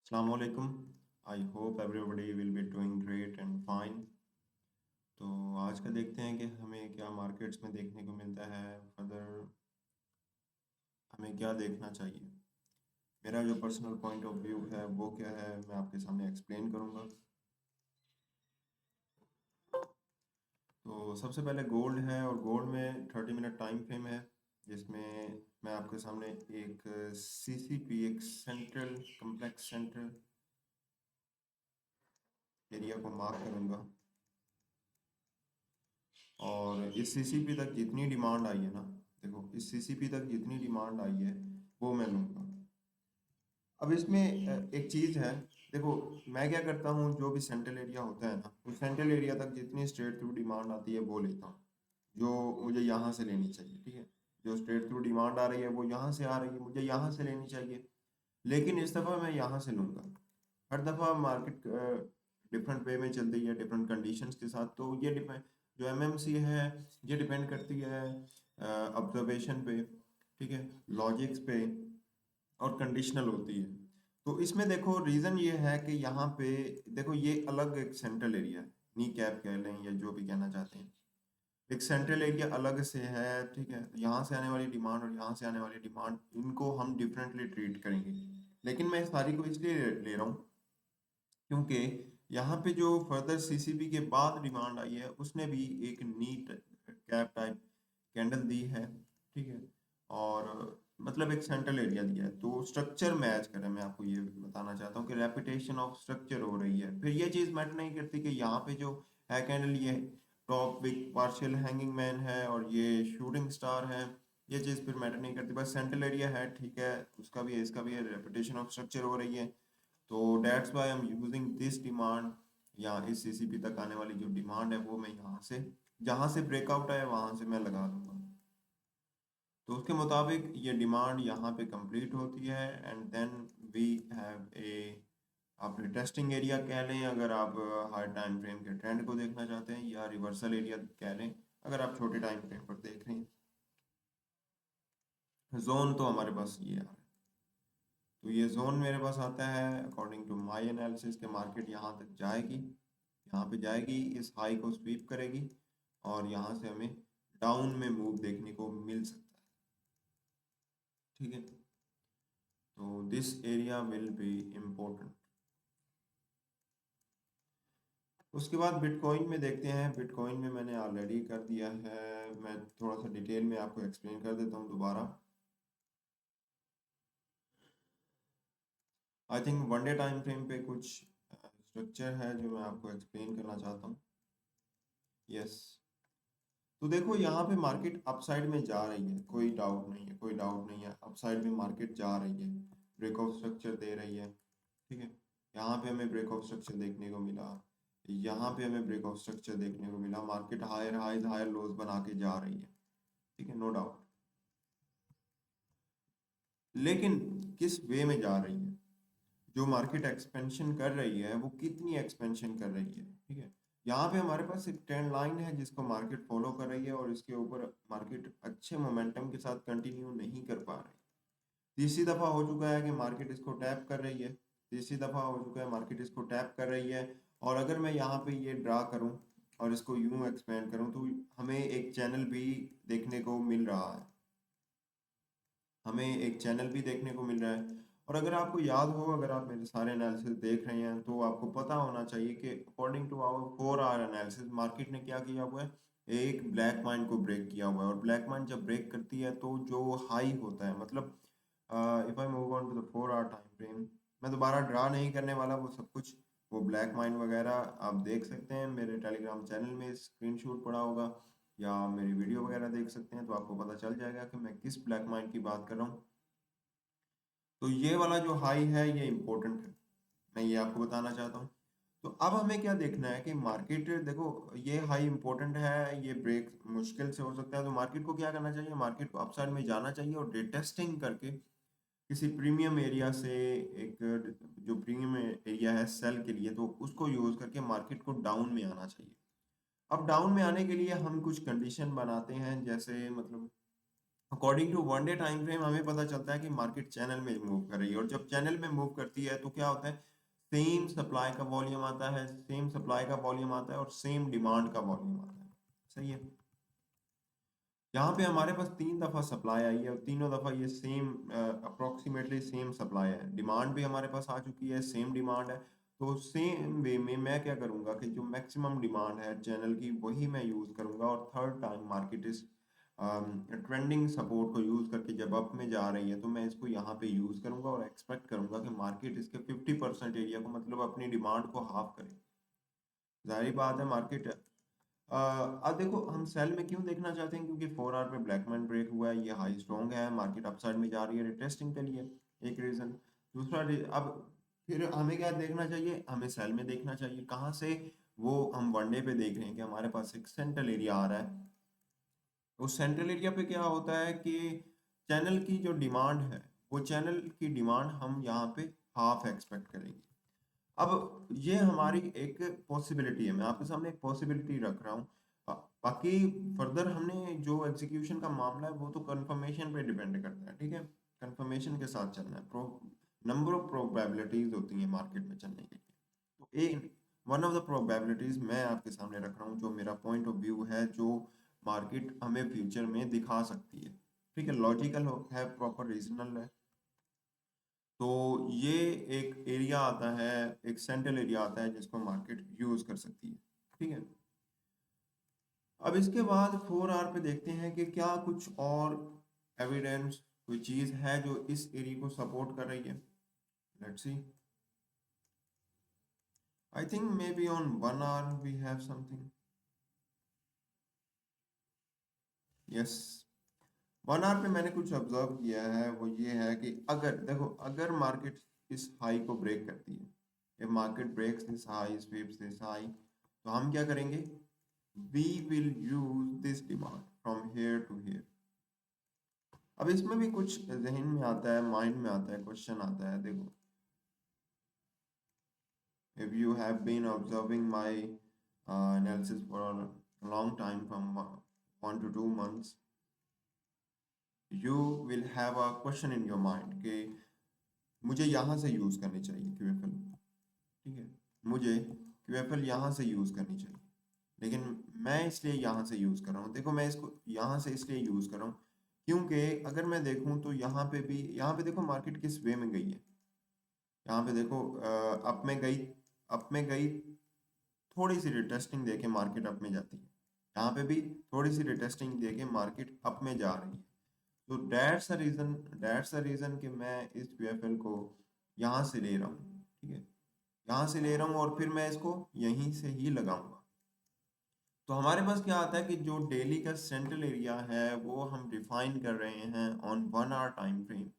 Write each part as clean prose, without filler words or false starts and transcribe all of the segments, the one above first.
अस्सलाम वालेकुम। I hope everybody will be doing great and fine. तो आज का देखते हैं कि हमें क्या मार्केट्स में देखने को मिलता है। फर्दर हमें क्या देखना चाहिए। मेरा जो पर्सनल पॉइंट ऑफ व्यू है वो क्या है, मैं आपके सामने एक्सप्लेन करूंगा। तो सबसे पहले गोल्ड है, और गोल्ड में 30 मिनट टाइम फ्रेम है, जिसमें मैं आपके सामने एक सीसीपी, एक सेंट्रल कम्प्लेक्स सेंट्रल एरिया को मार्क करूंगा। और इस सीसीपी तक जितनी डिमांड आई है ना, देखो इस सीसीपी तक जितनी डिमांड आई है वो मैं लूँगा। अब इसमें एक चीज़ है। देखो, मैं क्या करता हूँ, जो भी सेंट्रल एरिया होता है ना, उस सेंट्रल एरिया तक जितनी स्ट्रेट थ्रू डिमांड आती है वो लेता हूँ, जो मुझे यहाँ से लेनी चाहिए। ठीक है, जो स्ट्रेट थ्रू डिमांड आ रही है वो यहाँ से आ रही है, मुझे यहाँ से लेनी चाहिए। लेकिन इस दफ़ा मैं यहाँ से लूँगा। हर दफ़ा मार्केट डिफरेंट वे में चलती है, डिफरेंट कंडीशंस के साथ। तो ये डिपेंड, जो एमएमसी है, ये डिपेंड करती है ऑब्जर्वेशन पे, ठीक है, लॉजिक्स पे, और कंडीशनल होती है। तो इसमें देखो, रीज़न ये है कि यहाँ पे देखो, ये अलग एक सेंट्रल एरिया है, नी कैप कह लें या जो भी कहना चाहते हैं, एक सेंट्रल एरिया अलग से है। ठीक है, तो यहाँ से आने वाली डिमांड और यहाँ से आने वाली डिमांड, इनको हम डिफरेंटली ट्रीट करेंगे। लेकिन मैं इस सारी को इसलिए ले रहा हूँ क्योंकि यहाँ पे जो फर्दर सीसीबी के बाद डिमांड आई है, उसने भी एक नीट कैप टाइप कैंडल दी है। ठीक है, और मतलब एक सेंट्रल एरिया दिया है, तो स्ट्रक्चर मैच करे। मैं आपको ये बताना चाहता हूँ कि रेपिटेशन ऑफ स्ट्रक्चर हो रही है। फिर ये चीज़ मैटर नहीं करती कि यहाँ पे जो है कैंडल, ये top wick partial hanging man है और ये शूटिंग स्टार है, ये चीज़ फिर मैटर नहीं करती। बस सेंट्रल एरिया है, ठीक है, उसका भी है, इसका भी है, रेपिटेशन ऑफ स्ट्रक्चर हो रही है। तो that's why I am using this demand, या इस सीसीपी तक आने वाली जो डिमांड है वो मैं यहाँ से, जहाँ से ब्रेकआउट है वहाँ से मैं लगा दूंगा। तो उसके मुताबिक ये डिमांड यहाँ पे कंप्लीट होती है, and then we have a, आप टेस्टिंग एरिया कह लें अगर आप हाई टाइम फ्रेम के ट्रेंड को देखना चाहते हैं, या रिवर्सल एरिया कह लें अगर आप छोटे टाइम फ्रेम पर देख रहे हैं। जोन तो हमारे पास ये आ रहा है। तो ये जोन मेरे पास आता है अकॉर्डिंग टू माई एनालिसिस के मार्केट यहाँ तक जाएगी, यहाँ पे जाएगी, इस हाई को स्वीप करेगी, और यहाँ से हमें डाउन में मूव देखने को मिल सकता है। ठीक है, तो this area will be important. उसके बाद बिटकॉइन में देखते हैं। बिटकॉइन में मैंने ऑलरेडी कर दिया है, मैं थोड़ा सा डिटेल में आपको एक्सप्लेन कर देता हूँ दोबारा। I think one day time frame पे कुछ स्ट्रक्चर है जो मैं आपको एक्सप्लेन करना चाहता हूँ। यस, तो देखो यहाँ पे मार्केट अपसाइड में जा रही है, कोई डाउट नहीं है, कोई डाउट नहीं है, अपसाइड में मार्केट जा रही है, ब्रेकआउट स्ट्रक्चर दे रही है। ठीक है, यहाँ पे हमें ब्रेकआउट स्ट्रक्चर देखने को मिला, यहाँ पे हमें ब्रेकआउट स्ट्रक्चर देखने को मिला, market higher highs higher lows बना के जा रही है। ठीक है, नो डाउट। लेकिन किस वे में जा रही है, जो मार्केट एक्सपेंशन कर रही है वो कितनी एक्सपेंशन कर रही है। ठीक है, यहाँ पे हमारे पास एक ट्रेंड लाइन है जिसको मार्केट फॉलो कर रही है, और इसके ऊपर मार्केट अच्छे मोमेंटम के साथ कंटिन्यू नहीं कर पा रही। तीसरी दफा हो चुका है कि मार्केट इसको टैप कर रही है, तीसरी दफा हो चुका है मार्केट इसको टैप कर रही है। और अगर मैं यहाँ पे ये ड्रा करूँ और इसको यूं एक्सपेंड करूँ, तो हमें एक चैनल भी देखने को मिल रहा है, हमें एक चैनल भी देखने को मिल रहा है। और अगर आपको याद हो, अगर आप मेरे सारे एनालिसिस देख रहे हैं, तो आपको पता होना चाहिए कि according to our 4 hour analysis market ने क्या किया हुआ है, एक ब्लैक माइन को ब्रेक किया हुआ है। और ब्लैक माइन जब ब्रेक करती है तो जो हाई होता है, मतलब if I move on to the 4 hour time frame, मैं दोबारा ड्रा नहीं करने वाला वो सब कुछ, वो ब्लैक माइन वगैरह आप देख सकते हैं मेरे टेलीग्राम चैनल में, स्क्रीनशॉट पड़ा होगा, या मेरी वीडियो वगैरह देख सकते हैं, तो आपको पता चल जाएगा कि मैं किस ब्लैक माइन की बात कर रहा हूँ। तो ये वाला जो हाई है ये इम्पोर्टेंट है, मैं ये आपको बताना चाहता हूँ। तो अब हमें क्या देखना है कि मार्केट, देखो ये हाई इम्पोर्टेंट है, ये ब्रेक मुश्किल से हो सकता है, तो मार्केट को क्या करना चाहिए, मार्केट को अपसाइड में जाना चाहिए और रिटेस्टिंग करके किसी प्रीमियम एरिया से, एक जो प्रीमियम एरिया है सेल के लिए, तो उसको यूज करके मार्केट को डाउन में आना चाहिए। अब डाउन में आने के लिए हम कुछ कंडीशन बनाते हैं, जैसे मतलब according to one day time frame हमें पता चलता है कि मार्केट चैनल में मूव कर रही है, और जब चैनल में मूव करती है तो क्या होता है, सेम सप्लाई का वॉल्यूम आता है, सेम सप्लाई का वॉल्यूम आता है और सेम डिमांड का वॉल्यूम आता है। सही है। यहाँ पे हमारे पास 3 दफा सप्लाई आई है और तीनों दफा ये सेम अप्रोक्सीमेटली सेम सप्लाई है, डिमांड भी हमारे पास आ चुकी है, सेम डिमांड है। तो सेम वे में मैं क्या करूंगा कि जो मैक्सिमम डिमांड है चैनल की वही मैं यूज करूंगा, और थर्ड टाइम मार्केट इस ट्रेंडिंग सपोर्ट को यूज करके जब अप में जा रही है तो मैं इसको यहाँ पे यूज करूंगा और एक्सपेक्ट करूंगा कि मार्केट इसके 50% एरिया को, मतलब अपनी डिमांड को हाफ करे। जाहिर बात है मार्केट अब देखो हम सेल में क्यों देखना चाहते हैं, क्योंकि 4 आवर पे ब्लैकमैन ब्रेक हुआ है, ये हाई स्ट्रॉन्ग है, मार्केट अपसाइड में जा रही है रिटेस्टिंग के लिए, एक रीजन। दूसरा अब फिर हमें क्या देखना चाहिए, हमें सेल में देखना चाहिए। कहाँ से? वो हम वनडे पे देख रहे हैं कि हमारे पास एक सेंट्रल एरिया आ रहा है। उस सेंट्रल एरिया पे क्या होता है कि चैनल की जो डिमांड है, वो चैनल की डिमांड हम यहाँ पे हाफ एक्सपेक्ट करेंगे। अब ये हमारी एक पॉसिबिलिटी है, मैं आपके सामने एक पॉसिबिलिटी रख रहा हूँ। बाकी फर्दर हमने जो एग्जीक्यूशन का मामला है वो तो कंफर्मेशन पे डिपेंड करता है, ठीक है। कंफर्मेशन के साथ चलना है, नंबर ऑफ प्रोबेबिलिटीज होती हैं मार्केट में चलने के लिए। तो एक वन ऑफ द प्रोबेबिलिटीज मैं आपके सामने रख रहा हूँ, जो मेरा पॉइंट ऑफ व्यू है, जो मार्केट हमें फ्यूचर में दिखा सकती है, ठीक है। लॉजिकल है, प्रॉपर रीजनल है। तो ये एक एरिया आता है, एक सेंट्रल एरिया आता है जिसको मार्केट यूज कर सकती है, ठीक है। अब इसके बाद 4 आवर पे देखते हैं कि क्या कुछ और एविडेंस, कोई चीज है जो इस एरिया को सपोर्ट कर रही है। Let's see. I think maybe on 1 hour we have something. Yes, 1 hour पे मैंने कुछ ऑब्जर्व किया है, वो ये है कि अगर देखो, अगर मार्केट इस हाई को ब्रेक करती है, if market breaks this high, sweeps this high, तो हम क्या करेंगे, we will use this demand from here to here। अब इसमें भी कुछ जहन में आता है, माइंड में आता है, क्वेश्चन आता है। देखो, if you have been observing my analysis for a long time, from 1 to 2 months, you will have a question in your mind कि मुझे यहाँ से यूज़ करनी चाहिए क्यूएफएल, ठीक है। मुझे क्यूएफएल यहाँ से यूज़ करनी चाहिए, लेकिन मैं इसलिए यहाँ से यूज़ कर रहा हूँ। देखो, मैं इसको यहाँ से इसलिए यूज़ कर रहा हूँ क्योंकि अगर मैं देखूँ तो यहाँ पे भी, यहाँ पे देखो मार्केट किस वे में गई है। यहाँ पे देखो अप में गई, अप में गई, थोड़ी सी रिटेस्टिंग देके मार्केट अप में जाती है। यहाँ पे भी थोड़ी सी रिटेस्टिंग देके मार्केट अप में जा रही है। तो दैट्स द रीज़न कि मैं इस क्यूएफएल को यहाँ से ले रहा हूँ, ठीक है। यहाँ से ले रहा हूँ और फिर मैं इसको यहीं से ही लगाऊंगा। तो हमारे पास क्या आता है कि जो डेली का सेंट्रल एरिया है वो हम डिफाइन कर रहे हैं ऑन 1 आवर टाइम फ्रेम,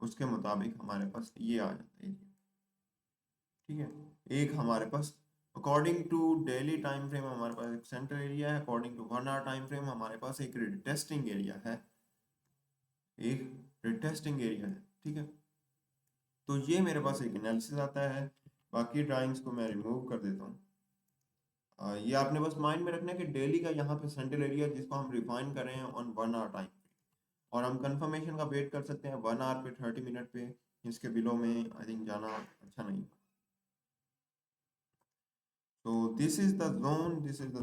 उसके मुताबिक हमारे पास ये आ जाता है एरिया, ठीक है। एक हमारे पास according to daily time frame हमारे पास एक सेंट्रल एरिया है, according to 1 hour time frame हमारे पास एक रिटेस्टिंग एरिया है, एक रिटेस्टिंग एरिया है, ठीक है। तो ये मेरे पास एक एनालिसिस आता है। बाकी ड्राइंग्स को मैं रिमूव कर देता हूँ। ये आपने बस माइंड में रखना है कि डेली का यहाँ पे सेंट्रल एरिया जिसको हम रिफाइन कर रहे हैं ऑन 1 आवर टाइम, और हम कंफर्मेशन का वेट कर सकते हैं 1 आवर पे, 30 मिनट पे। इसके बिलो में आई थिंक जाना अच्छा नहीं। So this is the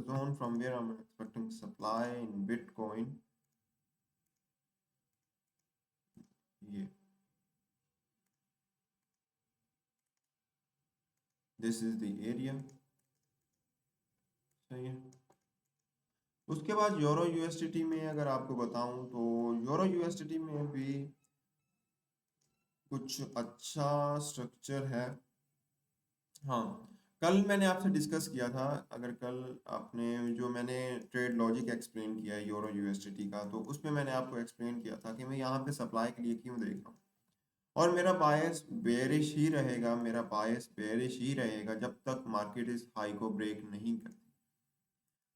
zone from where I'm expecting supply in Bitcoin। ये this is the area, सही है। उसके बाद यूरो यूएसडीटी में अगर आपको बताऊं तो यूरो यूएसडीटी में भी कुछ अच्छा स्ट्रक्चर है। हाँ, कल मैंने आपसे डिस्कस किया था, अगर कल आपने जो मैंने ट्रेड लॉजिक एक्सप्लेन किया है यूरो यूएसडीटी का, तो उसमें मैंने आपको एक्सप्लेन किया था कि मैं यहाँ पे सप्लाई के लिए क्यों देख रहा हूँ, और मेरा बायस बेरिश ही रहेगा, मेरा बायस बेरिश ही रहेगा जब तक मार्केट इस हाई को ब्रेक नहीं करती।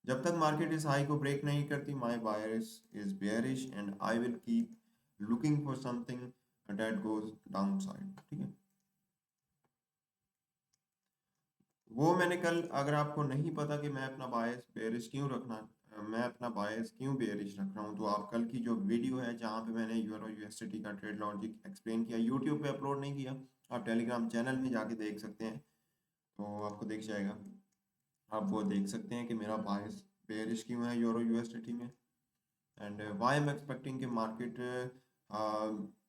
जब तक मार्केट इस हाई को ब्रेक नहीं करती, my bias is bearish and I will keep looking for something that goes down side, ठीक है। वो मैंने कल, अगर आपको नहीं पता कि मैं अपना बायस बेरिश क्यों रखना मैं अपना बायस क्यों बेयरिश रख रहा हूँ, तो आप कल की जो वीडियो है जहाँ पे मैंने यूरो यूएसडी का ट्रेड लॉजिक एक्सप्लेन किया, यूट्यूब पे अपलोड नहीं किया, आप टेलीग्राम चैनल में जाके देख सकते हैं, तो आपको दिख जाएगा। आप वो देख सकते हैं कि मेरा बायस बेयरिश क्यों है यूरो यूएसडी में, एंड वाई एम एक्सपेक्टिंग कि मार्केट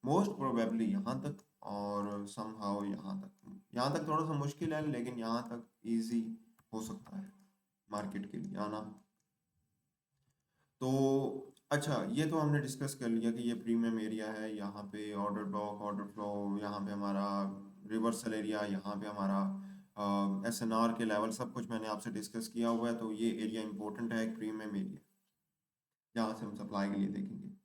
मोस्ट प्रोबेबली यहाँ तक और समहाउ यहाँ तक थोड़ा सा मुश्किल है, लेकिन यहाँ तक इजी हो सकता है मार्केट के लिए आना। तो अच्छा, ये तो हमने डिस्कस कर लिया कि ये प्रीमियम एरिया है, यहाँ पे ऑर्डर ब्लॉक, ऑर्डर फ्लो, यहाँ पे हमारा रिवर्सल एरिया, यहाँ पे हमारा एसएनआर के लेवल, सब कुछ मैंने आपसे डिस्कस किया हुआ है। तो ये एरिया इंपॉर्टेंट है, एक प्रीमियम एरिया जहाँ से हम सप्लाई के लिए देखेंगे।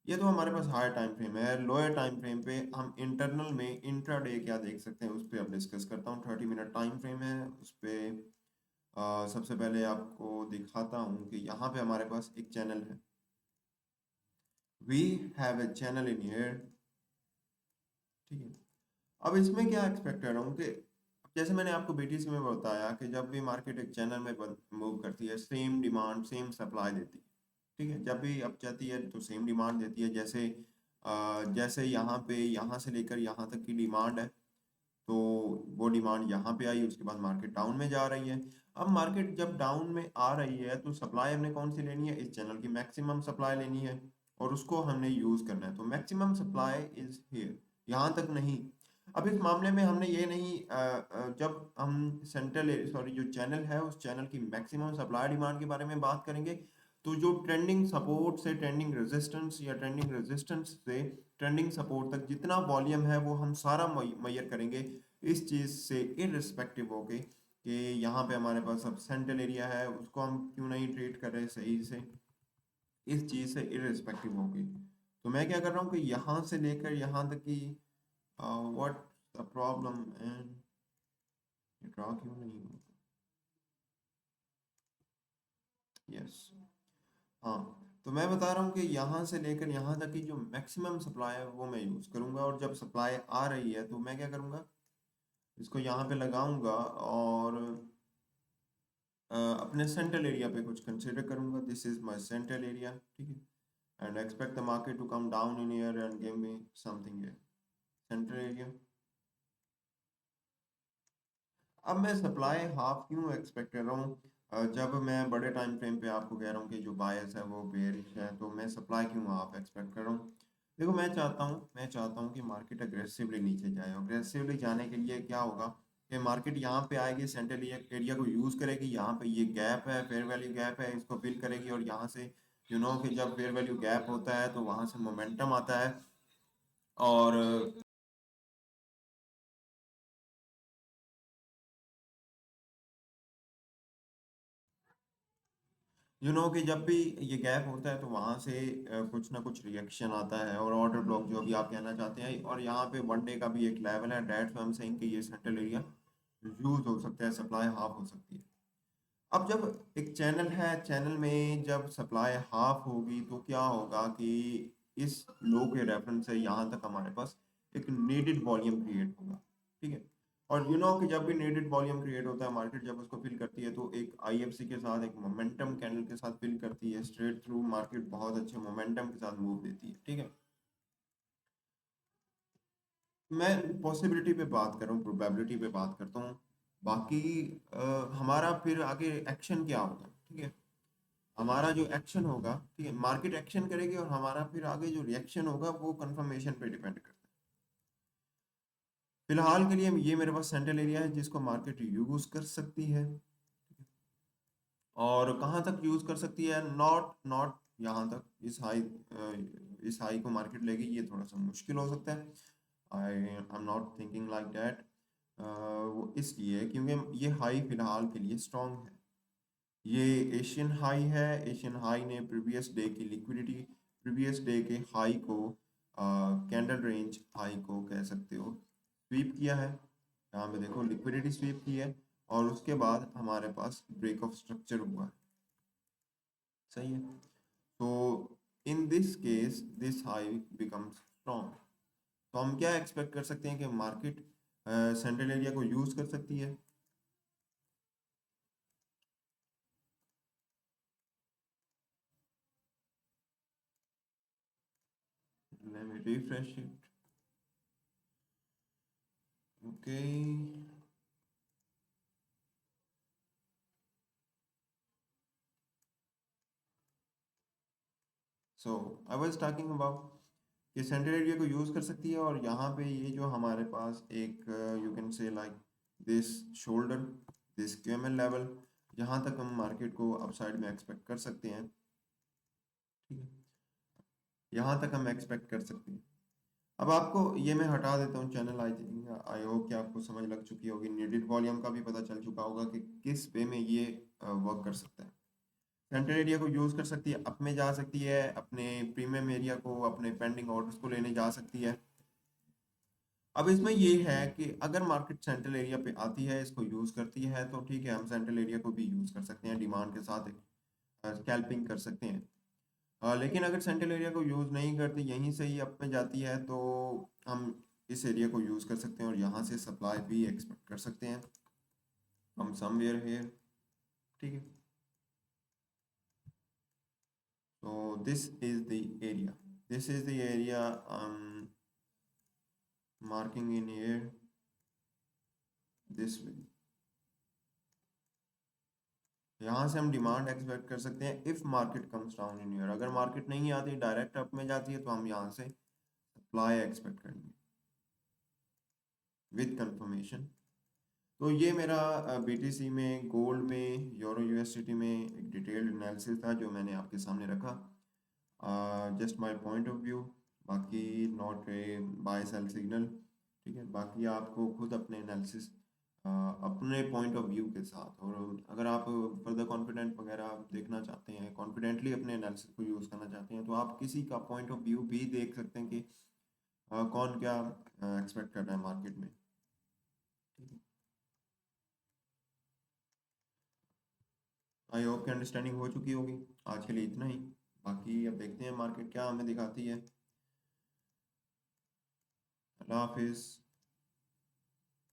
ये तो हमारे पास हायर टाइम फ्रेम है। लोअर टाइम फ्रेम पे हम इंटरनल में इंट्राडे क्या देख सकते हैं, उस पर अब डिस्कस करता हूँ। 30 मिनट टाइम फ्रेम है, उस पर सबसे पहले आपको दिखाता हूँ कि यहाँ पे हमारे पास एक चैनल है। We have a channel in here, ठीक है। अब इसमें क्या एक्सपेक्ट कर रहा हूँ कि जैसे मैंने आपको बीटीसी में बताया कि जब भी मार्केट एक चैनल में मूव करती है, सेम डिमांड सेम सप्लाई देती है, ठीक है। जब भी अप जाती है तो सेम डिमांड देती है। जैसे यहाँ पे यहाँ से लेकर यहाँ तक की डिमांड है, तो वो डिमांड यहाँ पे आई, उसके बाद मार्केट डाउन में जा रही है। अब मार्केट जब डाउन में आ रही है तो सप्लाई हमने कौन सी लेनी है, इस चैनल की मैक्सिमम सप्लाई लेनी है, और उसको हमने यूज करना है। तो मैक्सिमम सप्लाई इज हियर, यहाँ तक नहीं। अब इस मामले में हमने ये नहीं जब हम जो चैनल है उस चैनल की मैक्सिमम सप्लाई डिमांड के बारे में बात करेंगे, तो जो ट्रेंडिंग सपोर्ट से ट्रेंडिंग रेजिस्टेंस या ट्रेंडिंग रेजिस्टेंस से ट्रेंडिंग सपोर्ट तक जितना वॉल्यूम है वो हम सारा मैयर करेंगे इस चीज़ से इररिस्पेक्टिव होके कि यहाँ पे हमारे पास अब सेंट्रल एरिया है, उसको हम क्यों नहीं ट्रीट कर रहे सही से, इस चीज़ से इररिस्पेक्टिव होके। तो मैं क्या कर रहा हूँ कि यहाँ से लेकर यहाँ तक की what the problem, and draw क्यों नहीं होता, यस, हाँ। तो मैं बता रहा हूँ कि यहाँ से लेकर यहाँ तक की जो मैक्सिमम सप्लाई है वो मैं यूज़ करूँगा, और जब सप्लाई आ रही है तो मैं क्या करूँगा, इसको यहाँ पे लगाऊंगा और अपने सेंट्रल एरिया पे कुछ कंसिडर करूंगा। This is my central area, ठीक है, and expect the market to come down in here and give me something here, central area. अब मैं सप्लाई हाफ क्यों एक्सपेक्ट कर रहा हूँ, जब मैं बड़े टाइम फ्रेम पे आपको कह रहा हूँ कि जो बायस है वो बेयरिश है, तो मैं सप्लाई क्यों हाफ एक्सपेक्ट कर रहा हूँ। देखो, मैं चाहता हूँ कि मार्केट अग्रेसिवली नीचे जाए। अग्रेसिवली जाने के लिए क्या होगा कि मार्केट यहाँ पे आएगी, सेंट्रल एरिया को यूज़ करेगी, यहाँ पे ये गैप है, फेयर वैल्यू गैप है, इसको फिल करेगी, और यहाँ से कि जब फेयर वैल्यू गैप होता है तो वहाँ से मोमेंटम आता है, और कि जब भी ये गैप होता है तो वहां से कुछ ना कुछ रिएक्शन आता है, और ऑर्डर ब्लॉक जो भी आप कहना चाहते हैं, और यहाँ पे वन डे का भी एक लेवल है, डेट्स में हम सेइंग कि ये सेंट्रल एरिया यूज हो सकता है, सप्लाई हाफ हो सकती है। अब जब एक चैनल है, चैनल में जब सप्लाई हाफ होगी तो क्या होगा कि इस लो के रेफरेंस से यहाँ तक हमारे पास एक नीडेड वॉल्यूम क्रिएट होगा, ठीक है। और कि जब भी नीडेड वॉल्यूम क्रिएट होता है, मार्केट जब उसको फिल करती है तो एक आईएफसी के साथ, एक मोमेंटम कैंडल के साथ फिल करती है, स्ट्रेट थ्रू मार्केट बहुत अच्छे मोमेंटम के साथ मूव देती है, ठीक है। मैं पॉसिबिलिटी पे बात कर रहा हूँ, प्रोबेबिलिटी पे बात करता हूँ। बाकी अ, हमारा फिर आगे एक्शन क्या होगा, ठीक है। हमारा जो एक्शन होगा, ठीक है, मार्केट एक्शन करेगी, और हमारा फिर आगे जो रिएक्शन होगा वो कंफर्मेशन पे डिपेंड करता है। फिलहाल के लिए ये मेरे पास सेंट्रल एरिया है जिसको मार्केट यूज कर सकती है, और कहाँ तक यूज कर सकती है, नॉट नॉट यहाँ तक, इस हाई को मार्केट लेगी, ये थोड़ा सा मुश्किल हो सकता है। I am not thinking like that, वो इसलिए क्योंकि ये हाई फिलहाल के लिए स्ट्रांग है। ये एशियन हाई है, एशियन हाई ने प्रीवियस डे की लिक्विडिटी, प्रीवियस डे के हाई को, कैंडल रेंज हाई को कह सकते हो, स्वीप किया है। यहाँ पे देखो लिक्विडिटी स्वीप की है, और उसके बाद हमारे पास ब्रेक ऑफ स्ट्रक्चर हुआ है, सही है। तो in this case this high becomes strong. तो हम क्या एक्सपेक्ट कर सकते हैं कि मार्केट सेंट्रल एरिया को यूज कर सकती है। refresh it. Okay. So I was talking about कि सेंट्रल एरिया को यूज कर सकती है, और यहाँ पे ये जो हमारे पास एक you can say like this shoulder, this QML level, यहाँ तक हम मार्केट को अपसाइड में एक्सपेक्ट कर सकते हैं। ठीक है, यहाँ तक हम एक्सपेक्ट कर सकते हैं। अब आपको ये मैं हटा देता हूँ channel, I think I hope कि आपको समझ लग चुकी होगी, नीडेड वॉल्यूम का भी पता चल चुका होगा कि किस वे में ये वर्क कर सकता है। सेंट्रल एरिया को यूज कर सकती है, अप में जा सकती है, अपने प्रीमियम एरिया को, अपने पेंडिंग ऑर्डर्स को लेने जा सकती है। अब इसमें ये है कि अगर मार्केट सेंट्रल एरिया पे आती है, इसको यूज करती है, तो ठीक है, हम सेंट्रल एरिया को भी यूज कर सकते हैं, डिमांड के साथ स्कैल्पिंग कर सकते हैं। लेकिन अगर सेंट्रल एरिया को यूज नहीं करती, यहीं से ही अप में जाती है, तो हम इस एरिया को यूज कर सकते हैं और यहाँ से सप्लाई भी एक्सपेक्ट कर सकते हैं फ्रॉम समवेयर हियर। ठीक है, so this is the area, this is the area I'm marking in here this way। यहाँ से हम डिमांड एक्सपेक्ट कर सकते हैं if market comes down in year. अगर मार्केट नहीं आती, डायरेक्ट अप में जाती है, तो हम यहाँ से सप्लाई एक्सपेक्ट करेंगे विद कंफर्मेशन। तो ये मेरा बीटीसी में, गोल्ड में, यूरो यूएसडीटी में एक डिटेल्ड एनालिसिस था जो मैंने आपके सामने रखा, just my point of view, बाकी not a buy sell signal. ठीक है, बाकी आपको खुद अपने एनालिसिस अपने पॉइंट ऑफ व्यू के साथ, और अगर आप फर्दर कॉन्फिडेंट वगैरह देखना चाहते हैं, कॉन्फिडेंटली अपने एनालिसिस को यूज़ करना चाहते हैं, तो आप किसी का पॉइंट ऑफ व्यू भी देख सकते हैं कि कौन क्या एक्सपेक्ट कर रहा है मार्केट में। ठीक है, आई होप की अंडरस्टैंडिंग हो चुकी होगी। आज के लिए इतना ही, बाकी अब देखते हैं मार्केट क्या हमें दिखाती है। अल्लाह हाफिज़।